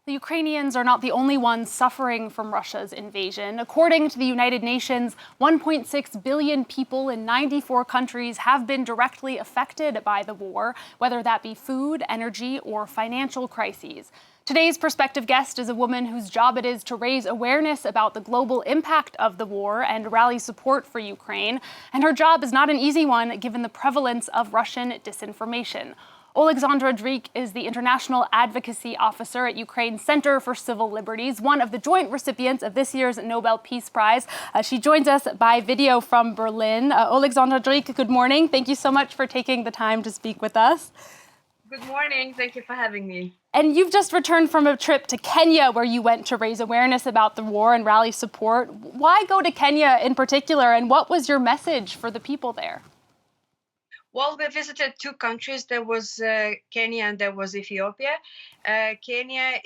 The Ukrainians are not the only ones suffering from Russia's invasion. According to the United Nations, 1.6 billion people in 94 countries have been directly affected by the war, whether that be food, energy, or financial crises. Today's prospective guest is a woman whose job it is to raise awareness about the global impact of the war and rally support for Ukraine. And her job is not an easy one, given the prevalence of Russian disinformation. Oleksandra Drik is the International Advocacy Officer at Ukraine's Center for Civil Liberties, one of the joint recipients of this year's Nobel Peace Prize. She joins us by video from Berlin. Oleksandra Drik, good morning. Thank you so much for taking the time to speak with us. Good morning. Thank you for having me. And you've just returned from a trip to Kenya where you went to raise awareness about the war and rally support. Why go to Kenya in particular, and what was your message for the people there? Well, we visited two countries. There was Kenya and there was Ethiopia. Kenya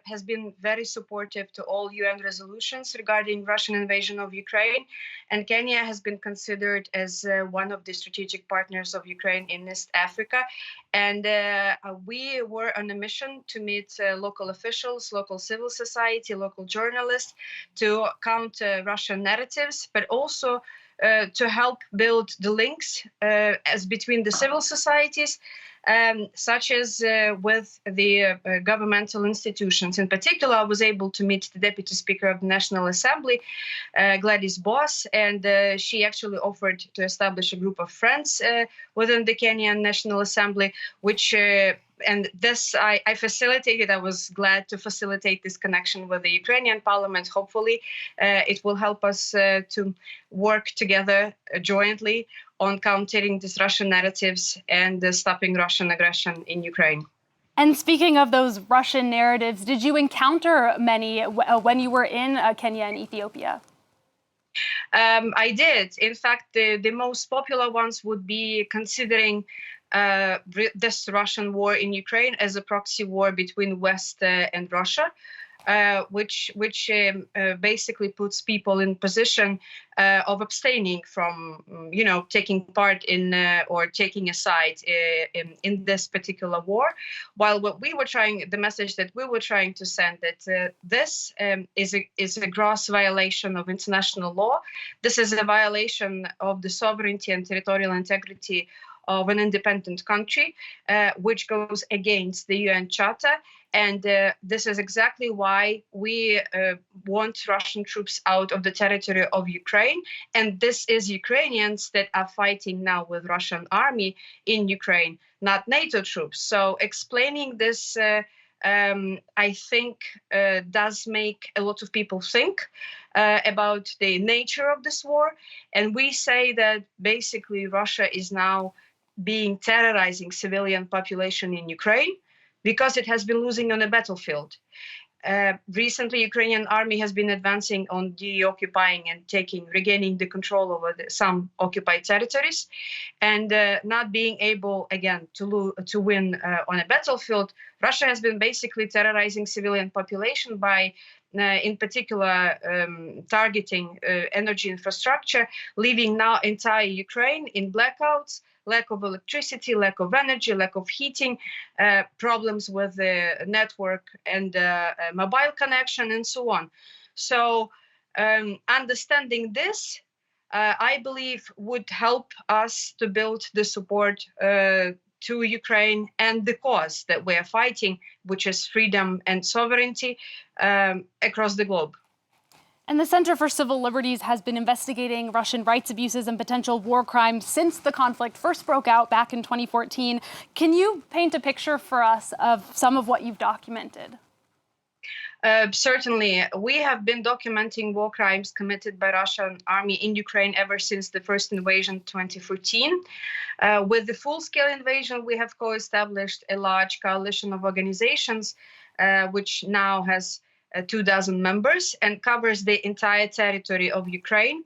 has been very supportive to all UN resolutions regarding Russian invasion of Ukraine. And Kenya has been considered as one of the strategic partners of Ukraine in East Africa. And we were on a mission to meet local officials, local civil society, local journalists to counter Russian narratives, but also to help build the links as between the civil societies, such as with the governmental institutions. In particular, I was able to meet the Deputy Speaker of the National Assembly, Gladys Boss, and she actually offered to establish a group of friends within the Kenyan National Assembly, which and this I facilitated. I was glad to facilitate this connection with the Ukrainian parliament. Hopefully, it will help us to work together jointly on countering these Russian narratives and stopping Russian aggression in Ukraine. And speaking of those Russian narratives, did you encounter many when you were in Kenya and Ethiopia? I did. In fact, the most popular ones would be considering this Russian war in Ukraine as a proxy war between West and Russia, which basically puts people in position of abstaining from, taking part in or taking a side in this particular war. While the message that we were trying to send, that this is a gross violation of international law. This is a violation of the sovereignty and territorial integrity of an independent country, which goes against the UN Charter. And this is exactly why we want Russian troops out of the territory of Ukraine. And this is Ukrainians that are fighting now with Russian army in Ukraine, not NATO troops. So explaining this, I think, does make a lot of people think about the nature of this war. And we say that basically Russia is now terrorizing civilian population in Ukraine because it has been losing on the battlefield. Recently, Ukrainian army has been advancing on deoccupying and regaining the control over some occupied territories, and not being able again to win on a battlefield. Russia has been basically terrorizing civilian population by in particular targeting energy infrastructure, leaving now entire Ukraine in blackouts, lack of electricity, lack of energy, lack of heating, problems with the network and mobile connection, and so on. So understanding this, I believe, would help us to build the support to Ukraine and the cause that we are fighting, which is freedom and sovereignty across the globe. And the Center for Civil Liberties has been investigating Russian rights abuses and potential war crimes since the conflict first broke out back in 2014. Can you paint a picture for us of some of what you've documented? Certainly. We have been documenting war crimes committed by Russian army in Ukraine ever since the first invasion 2014. With the full-scale invasion, we have co-established a large coalition of organizations, which now has 24 members and covers the entire territory of Ukraine,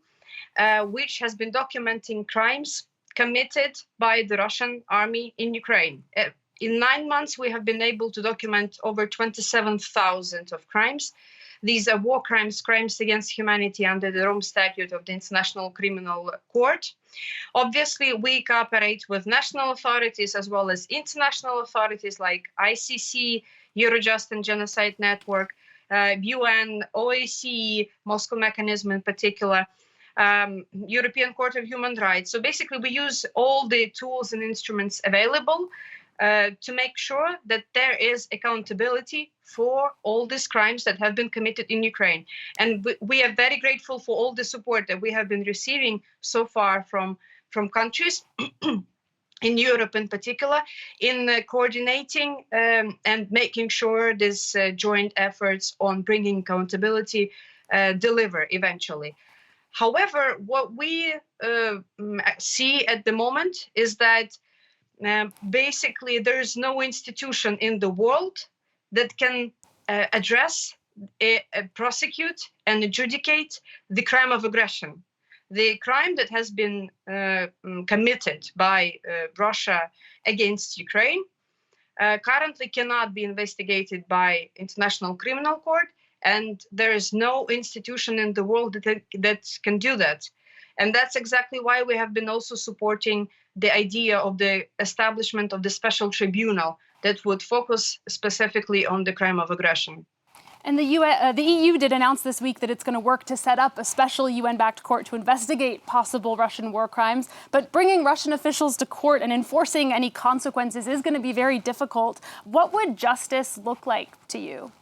which has been documenting crimes committed by the Russian army in Ukraine. In 9 months, we have been able to document over 27,000 of crimes. These are war crimes, crimes against humanity under the Rome Statute of the International Criminal Court. Obviously, we cooperate with national authorities as well as international authorities like ICC, Eurojust and Genocide Network, UN, OAC, Moscow Mechanism in particular, European Court of Human Rights. So basically, we use all the tools and instruments available to make sure that there is accountability for all these crimes that have been committed in Ukraine. And we are very grateful for all the support that we have been receiving so far from countries in Europe in particular, in coordinating and making sure these joint efforts on bringing accountability deliver eventually. However, what we see at the moment is that basically there's no institution in the world that can address, prosecute, and adjudicate the crime of aggression. The crime that has been committed by Russia against Ukraine currently cannot be investigated by International Criminal Court, and there is no institution in the world that can do that. And that's exactly why we have been also supporting the idea of the establishment of the special tribunal that would focus specifically on the crime of aggression. And the EU did announce this week that it's going to work to set up a special UN-backed court to investigate possible Russian war crimes. But bringing Russian officials to court and enforcing any consequences is going to be very difficult. What would justice look like to you?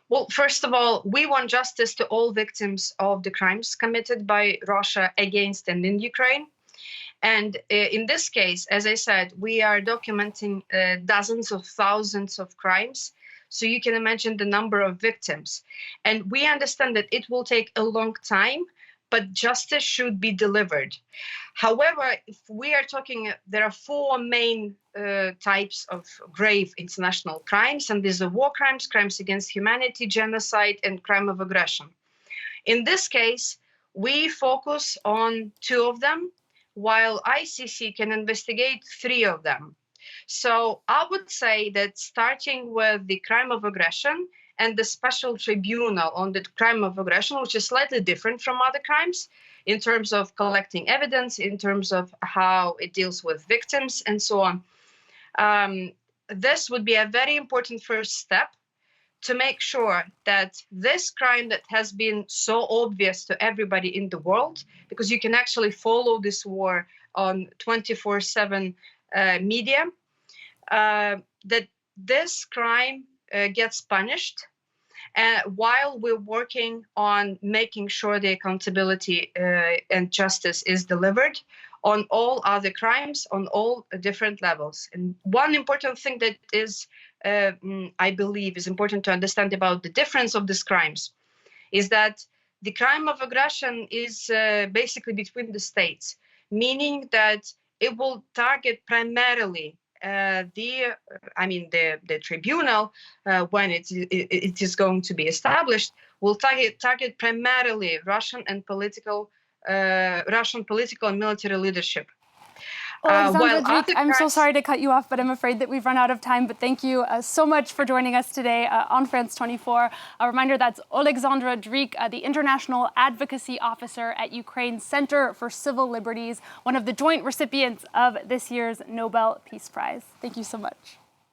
Well, first of all, we want justice to all victims of the crimes committed by Russia against and in Ukraine. And in this case, as I said, we are documenting dozens of thousands of crimes. So you can imagine the number of victims. And we understand that it will take a long time, but justice should be delivered. However, if we are talking, there are four main types of grave international crimes, and these are war crimes, crimes against humanity, genocide, and crime of aggression. In this case, we focus on two of them, while ICC can investigate three of them. So I would say that starting with the crime of aggression and the special tribunal on the crime of aggression, which is slightly different from other crimes in terms of collecting evidence, in terms of how it deals with victims and so on. This would be a very important first step to make sure that this crime that has been so obvious to everybody in the world, because you can actually follow this war on 24/7 media, that this crime gets punished while we're working on making sure the accountability and justice is delivered on all other crimes, on all different levels. And one important thing that is, I believe, is important to understand about the difference of these crimes is that the crime of aggression is basically between the states, meaning that it will target primarily the tribunal, when it is going to be established, will target primarily Russian political and military leadership. Oleksandra Drik, I'm so sorry to cut you off, but I'm afraid that we've run out of time. But thank you so much for joining us today on France 24. A reminder, that's Oleksandra Drik, the International Advocacy Officer at Ukraine's Center for Civil Liberties, one of the joint recipients of this year's Nobel Peace Prize. Thank you so much.